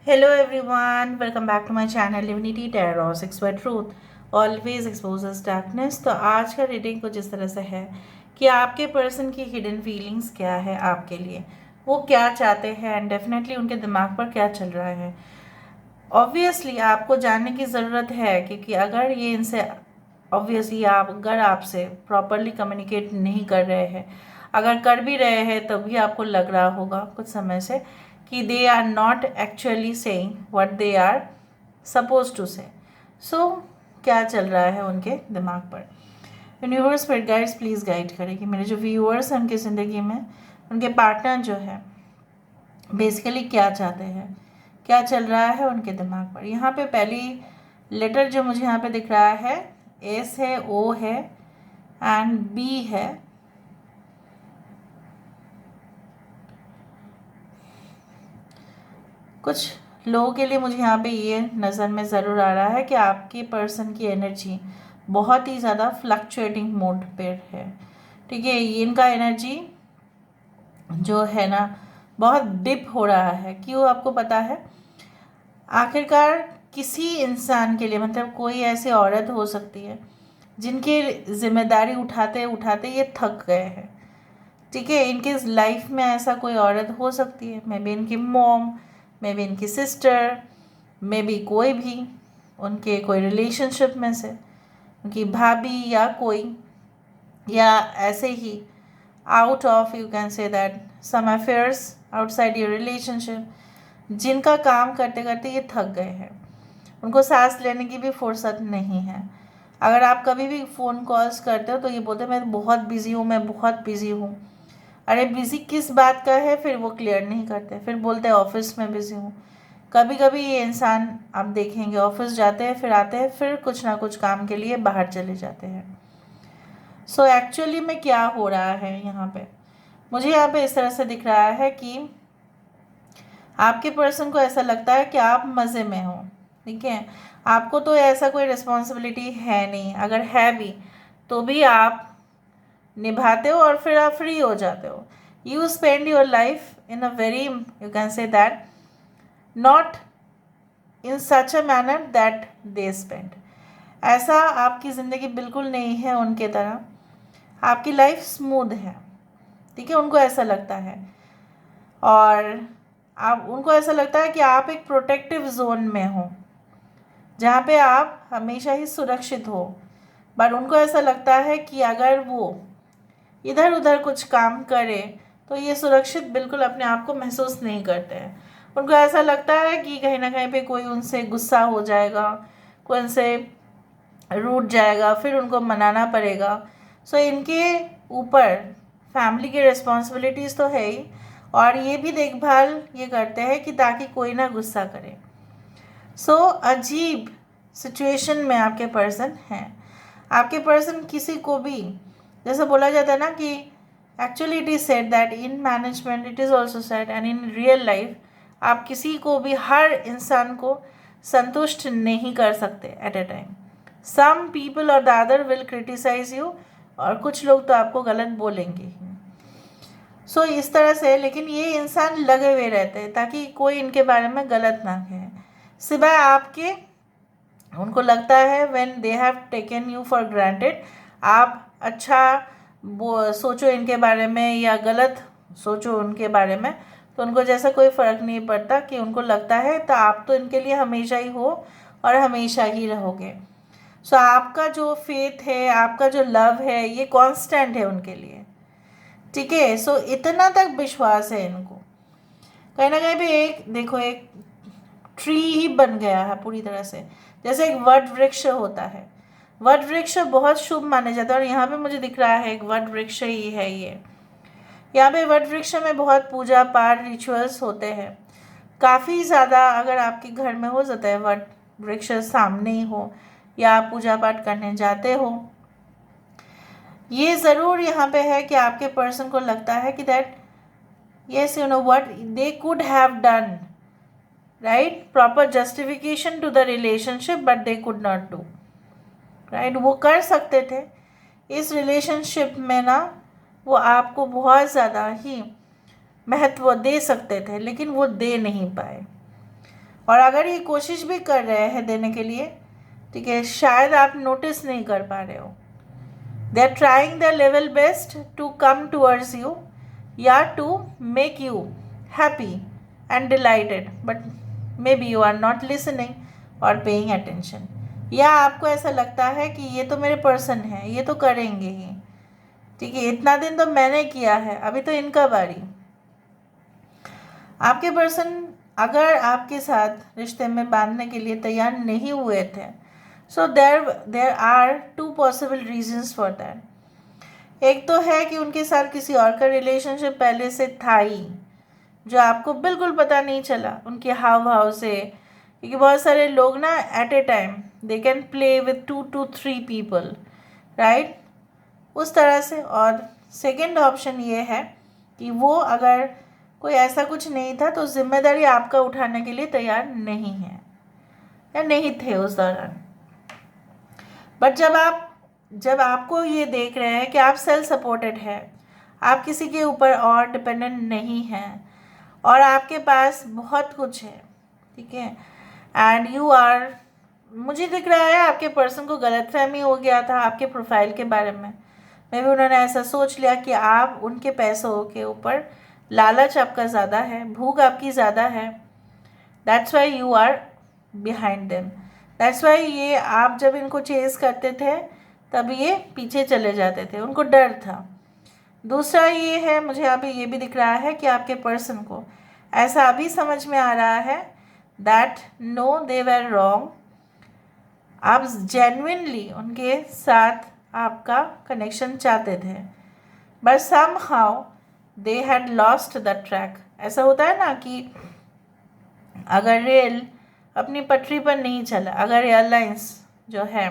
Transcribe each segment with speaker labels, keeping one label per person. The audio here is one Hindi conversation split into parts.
Speaker 1: Hello everyone, welcome back to my channel Divinity Tarot 6 by Truth always exposes darkness। तो आज का रीडिंग कुछ इस तरह से है कि आपके पर्सन की हिडन फीलिंग्स क्या है आपके लिए, वो क्या चाहते हैं एंड डेफिनेटली उनके दिमाग पर क्या चल रहा है। ऑब्वियसली आपको जानने की ज़रूरत है क्योंकि अगर ये इनसे ऑब्वियसली आप अगर आपसे प्रॉपरली कम्युनिकेट नहीं कर रहे हैं, अगर कर भी रहे हैं तब भी आपको लग रहा होगा कुछ समय से कि they are not actually saying what they are suppose to say. So क्या चल रहा है उनके दिमाग पर। Universe spirit guides please guide करें कि मेरे जो व्यूअर्स हैं उनकी ज़िंदगी में उनके पार्टनर जो है बेसिकली क्या चाहते हैं, क्या चल रहा है उनके दिमाग पर। यहाँ पे पहली लेटर जो मुझे यहाँ पे दिख रहा है एस है, ओ है एंड बी है। कुछ लोगों के लिए मुझे यहाँ पे ये नज़र में ज़रूर आ रहा है कि आपके पर्सन की एनर्जी बहुत ही ज़्यादा फ्लक्चुएटिंग मोड पे है। ठीक है, ये इनका एनर्जी जो है ना बहुत डिप हो रहा है। क्यों आपको पता है? आखिरकार किसी इंसान के लिए मतलब कोई ऐसी औरत हो सकती है जिनकी जिम्मेदारी उठाते उठाते ये थक गए हैं। ठीक है, इनके लाइफ में ऐसा कोई औरत हो सकती है, मे बी इनकी मॉम, मे बी इनकी सिस्टर, मे बी कोई भी उनके कोई रिलेशनशिप में से उनकी भाभी या कोई, या ऐसे ही out of you can say that some affairs outside your relationship, जिनका काम करते करते ये थक गए हैं, उनको सांस लेने की भी फुर्सत नहीं है। अगर आप कभी भी फ़ोन कॉल्स करते हो तो ये बोलते हैं मैं बहुत बिज़ी हूँ, मैं बहुत बिज़ी हूँ। अरे बिज़ी किस बात का है, फिर वो क्लियर नहीं करते, फिर बोलते हैं ऑफिस में बिज़ी हूँ। कभी कभी ये इंसान आप देखेंगे ऑफिस जाते हैं, फिर आते हैं, फिर कुछ ना कुछ काम के लिए बाहर चले जाते हैं। सो एक्चुअली में क्या हो रहा है यहाँ पे, मुझे यहाँ पे इस तरह से दिख रहा है कि आपके पर्सन को ऐसा लगता है कि आप मज़े में हो। ठीक है, आपको तो ऐसा कोई रिस्पॉन्सिबिलिटी है नहीं, अगर है भी तो भी आप निभाते हो और फिर आप फ्री हो जाते हो। You spend your life in a very you can say that not in such a manner that they spend. ऐसा आपकी ज़िंदगी बिल्कुल नहीं है उनके तरह, आपकी लाइफ स्मूथ है। ठीक है, उनको ऐसा लगता है और आप उनको ऐसा लगता है कि आप एक प्रोटेक्टिव जोन में हो जहाँ पे आप हमेशा ही सुरक्षित हो। बट उनको ऐसा लगता है कि अगर वो इधर उधर कुछ काम करे तो ये सुरक्षित बिल्कुल अपने आप को महसूस नहीं करते हैं। उनको ऐसा लगता है कि कहीं ना कहीं पे कोई उनसे गुस्सा हो जाएगा, कोई उनसे रूठ जाएगा, फिर उनको मनाना पड़ेगा। सो इनके ऊपर फैमिली की रिस्पॉन्सिबिलिटीज़ तो है ही, और ये भी देखभाल ये करते हैं कि ताकि कोई ना गुस्सा करे। सो अजीब सिचुएशन में आपके पर्सन हैं। आपके पर्सन किसी को भी, जैसे बोला जाता है ना कि actually it is said that in management it is also said and in real life आप किसी को भी, हर इंसान को संतुष्ट नहीं कर सकते at a time. Some people और the other will criticise you, और कुछ लोग तो आपको गलत बोलेंगे ही। सो इस तरह से, लेकिन ये इंसान लगे हुए रहते हैं ताकि कोई इनके बारे में गलत ना कहे, सिवाय आपके। उनको लगता है when they have taken you for granted, आप अच्छा वो सोचो इनके बारे में या गलत सोचो उनके बारे में, तो उनको जैसा कोई फ़र्क नहीं पड़ता, कि उनको लगता है तो आप तो इनके लिए हमेशा ही हो और हमेशा ही रहोगे। सो आपका जो फेथ है, आपका जो लव है, ये कांस्टेंट है उनके लिए। ठीक है, सो इतना तक विश्वास है इनको। कहीं ना कहीं पे एक देखो, एक ट्री ही बन गया है पूरी तरह से, जैसे एक वट वृक्ष होता है। वट वृक्ष बहुत शुभ माने जाता है, और यहाँ पे मुझे दिख रहा है एक वट वृक्ष ही है ये। यहाँ पे वट वृक्ष में बहुत पूजा पाठ रिचुअल्स होते हैं काफ़ी ज़्यादा। अगर आपके घर में हो जाता है वट वृक्ष सामने ही हो, या आप पूजा पाठ करने जाते हो, ये ज़रूर यहाँ पे है कि आपके पर्सन को लगता है कि that yes, you know what, they could have done right proper justification to the relationship but they could not do right। वो कर सकते थे इस रिलेशनशिप में ना, वो आपको बहुत ज़्यादा ही महत्व दे सकते थे, लेकिन वो दे नहीं पाए। और अगर ये कोशिश भी कर रहे हैं देने के लिए, ठीक है, शायद आप नोटिस नहीं कर पा रहे हो. They are trying their level best to come towards you या to make you happy and delighted, but maybe you are not listening और पेइंग अटेंशन. या आपको ऐसा लगता है कि ये तो मेरे पर्सन है, ये तो करेंगे ही, ठीक है, इतना दिन तो मैंने किया है, अभी तो इनका बारी. आपके पर्सन अगर आपके साथ रिश्ते में बांधने के लिए तैयार नहीं हुए थे, so there are two possible reasons for that. एक तो है कि उनके साथ किसी और का रिलेशनशिप पहले से था ही, जो आपको बिल्कुल पता नहीं चला उनके हाव भाव से, क्योंकि बहुत सारे लोग ना at a time they can play with 2 to 3 people, right, उस तरह से. और सेकेंड ऑप्शन ये है कि वो अगर कोई ऐसा कुछ नहीं था तो जिम्मेदारी आपका उठाने के लिए तैयार नहीं है या नहीं थे उस दौरान. बट जब आपको ये देख रहे हैं कि आप सेल्फ सपोर्टेड है, आप किसी के ऊपर और डिपेंडेंट नहीं हैं और आपके पास बहुत कुछ है, ठीक है, एंड यू आर, मुझे दिख रहा है आपके पर्सन को गलतफहमी हो गया था आपके प्रोफाइल के बारे में. मे भी उन्होंने ऐसा सोच लिया कि आप उनके पैसों के ऊपर, लालच आपका ज़्यादा है, भूख आपकी ज़्यादा है, that's why you are behind them. That's why ये आप जब इनको चेस करते थे तब ये पीछे चले जाते थे, उनको डर था. दूसरा ये है, मुझे अभी ये भी दिख रहा है कि आपके पर्सन को ऐसा अभी समझ में आ रहा है that no they were wrong. आप जेन्युइनली उनके साथ आपका कनेक्शन चाहते थे, but somehow they had lost the track. ऐसा होता है ना कि अगर रेल अपनी पटरी पर नहीं चला, अगर एयरलाइंस जो है,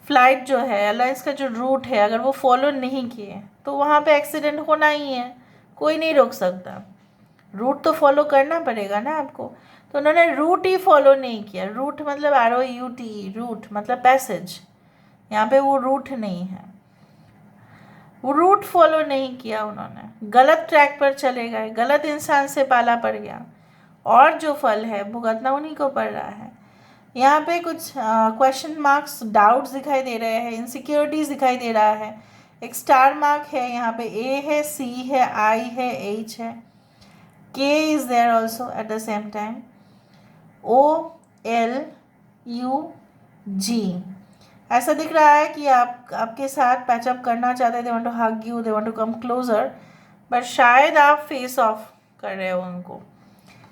Speaker 1: फ्लाइट जो है, एयरलाइंस का जो रूट है, अगर वो फॉलो नहीं किए तो वहाँ पे एक्सीडेंट होना ही है, कोई नहीं रोक सकता. रूट तो फॉलो करना पड़ेगा ना आपको. तो उन्होंने रूट ही फॉलो नहीं किया. रूट मतलब ROUT, रूट मतलब पैसेज. यहाँ पे वो रूट नहीं है, वो रूट फॉलो नहीं किया उन्होंने, गलत ट्रैक पर चले गए, गलत इंसान से पाला पड़ गया और जो फल है भुगतना उन्हीं को पड़ रहा है. यहाँ पे कुछ क्वेश्चन मार्क्स, डाउट्स दिखाई दे रहे हैं, इनसिक्योरिटीज़ दिखाई दे रहा है. एक स्टार मार्क है, यहाँ पे A है, C है, I है, H है, K is there also at the same time, OLUG. ऐसा दिख रहा है कि आपके साथ पैचअप करना चाहते, they want to hug you, they want to come closer, but शायद आप फेस ऑफ कर रहे हो उनको,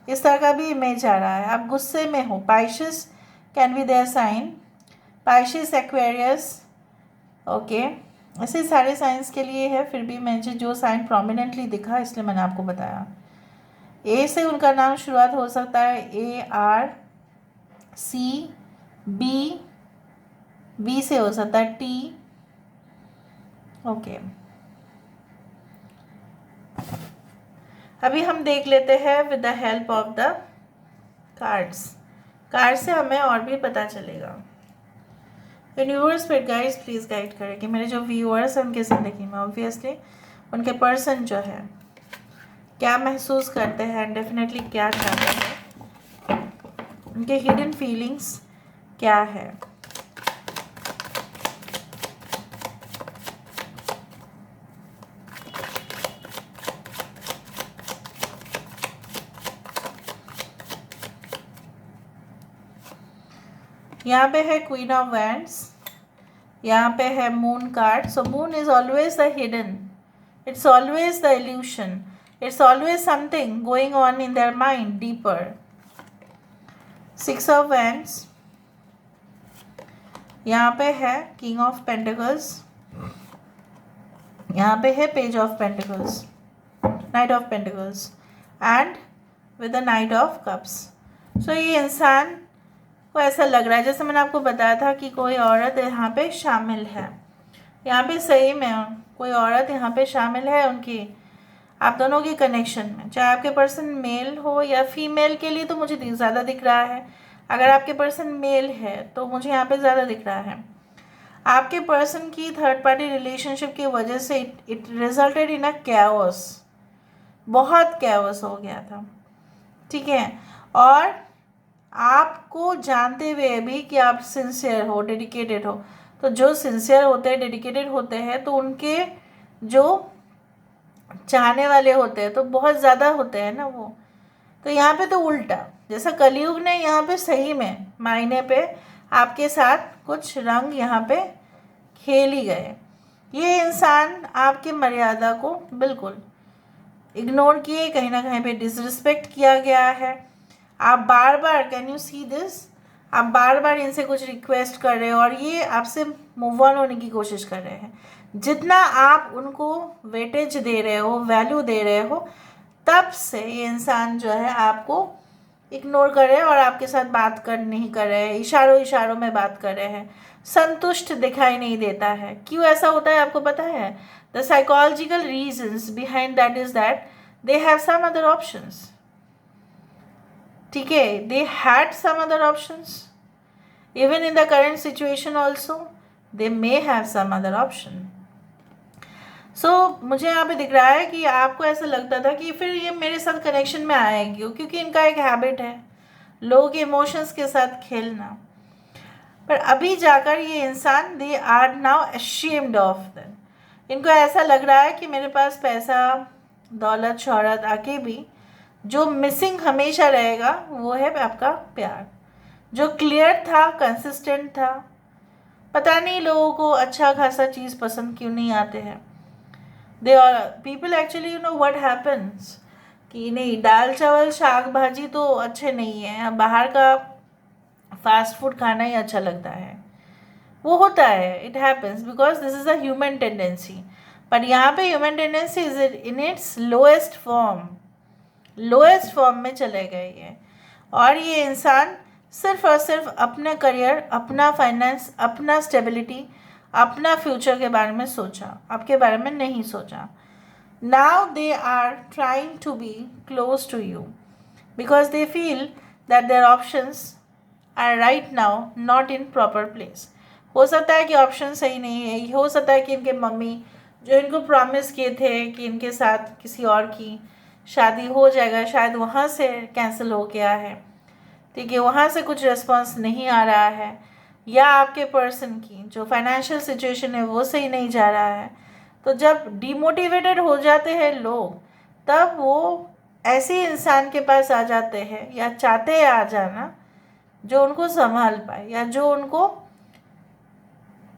Speaker 1: इस तरह का भी इमेज आ रहा है. आप गुस्से में हो. Pisces can be their sign, Pisces, Aquarius, okay, ऐसे सारे साइंस के लिए है. फिर भी मुझे जो साइन प्रोमिनेंटली दिखा इसलिए मैंने आपको बताया. A से उनका नाम शुरुआत हो सकता है, ARCB, B से हो सकता है T, ओके. अभी हम देख लेते हैं with the help of the cards. Card से हमें और भी पता चलेगा. यूनिवर्स पर गाइड्स प्लीज़ गाइड करें कि मेरे जो व्यूअर्स हैं उनके ज़िंदगी में ऑब्वियसली उनके पर्सन जो है क्या महसूस करते हैं, डेफिनेटली क्या चाहते हैं, उनके हिडन फीलिंग्स क्या है. यहाँ पे है क्वीन ऑफ वैंड्स, यहाँ पे है moon card. So moon is always the hidden, it's always the illusion, it's always something going on in their mind deeper. 6 of wands, यहाँ पे है किंग ऑफ पेंटिकल्स, यहाँ पे है page of pentacles, knight of pentacles and with the knight of cups. So ये इंसान को ऐसा लग रहा है जैसे मैंने आपको बताया था कि कोई औरत यहाँ पे शामिल है. यहाँ पे सही में कोई औरत यहाँ पे शामिल है उनकी, आप दोनों के कनेक्शन में. चाहे आपके पर्सन मेल हो या फीमेल, के लिए तो मुझे ज़्यादा दिख रहा है. अगर आपके पर्सन मेल है तो मुझे यहाँ पे ज़्यादा दिख रहा है. आपके पर्सन की थर्ड पार्टी रिलेशनशिप की वजह से it resulted in a chaos, बहुत कैओस हो गया था, ठीक है. और आपको जानते हुए भी कि आप सिंसियर हो, डेडिकेटेड हो। तो जो सिंसियर होते हैं, डेडिकेटेड होते हैं, तो उनके जो चाहने वाले होते हैं तो बहुत ज़्यादा होते हैं ना वो। तो यहाँ पे तो उल्टा, जैसा कलयुग ने यहाँ पे सही में मायने पे आपके साथ कुछ रंग यहाँ पे खेल ही गए। ये इंसान आपके मर्यादा को बिल्कुल इग्नोर किए, कहीं ना कहीं पे डिसरिस्पेक्ट किया गया है। आप बार बार, कैन यू सी दिस, आप बार बार इनसे कुछ रिक्वेस्ट कर रहे हो और ये आपसे मूव ऑन होने की कोशिश कर रहे हैं। जितना आप उनको वेटेज दे रहे हो, वैल्यू दे रहे हो, तब से ये इंसान जो है आपको इग्नोर कर रहे हैं और आपके साथ बात कर नहीं कर रहे हैं, इशारों इशारों में बात कर रहे हैं, संतुष्ट दिखाई नहीं देता है। क्यों ऐसा होता है आपको पता है? The psychological reasons behind that is that they have some other options. ठीक है, they had some other options, even in the current situation also they may have some other option. So मुझे यहाँ पे दिख रहा है कि आपको ऐसा लगता था कि फिर ये मेरे साथ कनेक्शन में आएगी, क्योंकि इनका एक हैबिट है लोगों के इमोशंस के साथ खेलना। पर अभी जाकर ये इंसान, they are now ashamed of them. इनको ऐसा लग रहा है कि मेरे पास पैसा, दौलत, शोहरत आके भी जो मिसिंग हमेशा रहेगा वो है आपका प्यार, जो क्लियर था, कंसिस्टेंट था। पता नहीं लोगों को अच्छा खासा चीज़ पसंद क्यों नहीं आते हैं। They are people actually, you know what happens, कि नहीं दाल चावल शाक भाजी तो अच्छे नहीं है, बाहर का फास्ट फूड खाना ही अच्छा लगता है। वो होता है, it happens because this is a human tendency. पर यहाँ पे human tendency is in its lowest form में चले गए ये। और ये इंसान सिर्फ और सिर्फ अपना करियर, अपना फाइनेंस, अपना स्टेबिलिटी, अपना फ्यूचर के बारे में सोचा, आपके बारे में नहीं सोचा। Now they are trying to be close to you because they feel that their options are right now not in proper place. हो सकता है कि ऑप्शन सही नहीं है, हो सकता है कि इनके मम्मी जो इनको प्रॉमिस किए थे कि इनके साथ किसी और की शादी हो जाएगा, शायद वहाँ से कैंसिल हो गया है। ठीक है, वहाँ से कुछ रिस्पॉन्स नहीं आ रहा है, या आपके पर्सन की जो फाइनेंशियल सिचुएशन है वो सही नहीं जा रहा है। तो जब डिमोटिवेटेड हो जाते हैं लोग, तब वो ऐसे इंसान के पास आ जाते हैं, या चाहते हैं आ जाना, जो उनको संभाल पाए, या जो उनको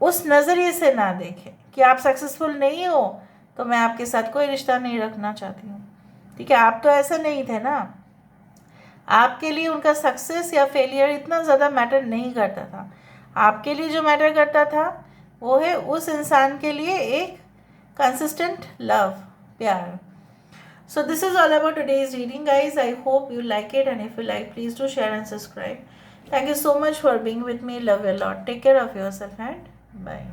Speaker 1: उस नज़रिए से ना देखे कि आप सक्सेसफुल नहीं हो तो मैं आपके साथ कोई रिश्ता नहीं रखना चाहती हूँ। ठीक है, आप तो ऐसा नहीं थे ना। आपके लिए उनका सक्सेस या फेलियर इतना ज़्यादा मैटर नहीं करता था। आपके लिए जो मैटर करता था वो है उस इंसान के लिए एक कंसिस्टेंट लव, प्यार। So this is all about today's reading, guys. I hope you like it, and if you like, please do share and subscribe. Thank you so much for being with me. Love you a lot. Take care of yourself and bye.